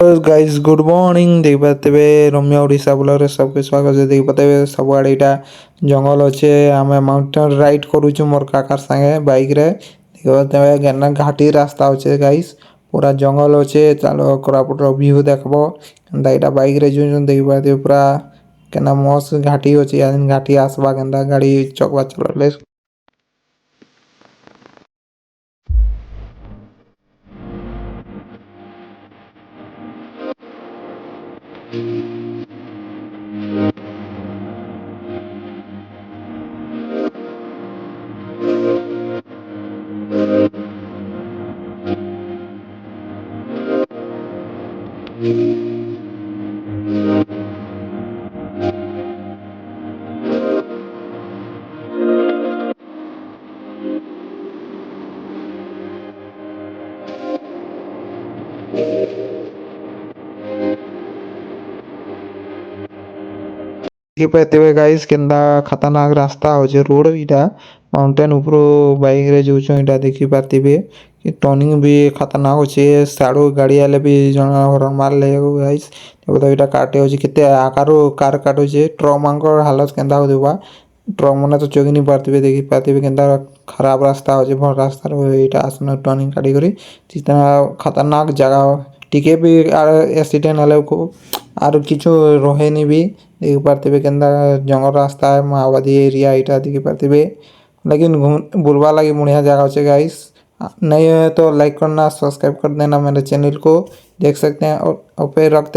Guys good morning देख पाते रम्य ओडिशा ब्लॉग रे सबके स्वागत है। देख पाते सब आड़े इटा जंगल अच्छे आम माउंटेन राइड करूँ मोर काकार संगे बाइक रे देख पाते गेना घाटी रास्ता अच्छे गाइस पूरा जंगल अच्छे चलो कोरापुट व्यू देखबो एटा बाइक रे जो देख पाते पूरा केना मस्त घाटी अच्छे घाटी आसबा केनता गाड़ी चकवा चलले। देखिए गाइस केंदा खतरनाक रास्ता हो रोड इटा माउंटेन ऊपर बाइक रे जो इटा देखि पातिबे कि टर्निंग भी खतरनाक होचे साडो गाड़ी आले भी जना हॉर्न मारले गाइस देखो इटा काटे होचे केते आकारो कार काटो छे ट्रक मांकर हालत केंदा हो देबा ट्रक मने तो चोगी नहीं पारतिबे देखि पातिबे केंदा खराब रास्ता होचे भल रास्ता रो इटा आसना टर्निंग काटी करी जितना खतरनाक जगह टिके भी एक्सीडेंट हले को आर किछु रहेनी भी देख पारतिबे केंदा जंगल रास्ता है माओवादी एरिया इटा देख पारतिबे लेकिन बुलवा लगी बढ़िया जगह होचे गाइस नहीं है तो लाइक करना सब्सक्राइब कर देना मेरे चैनल को देख सकते हैं और पे रखते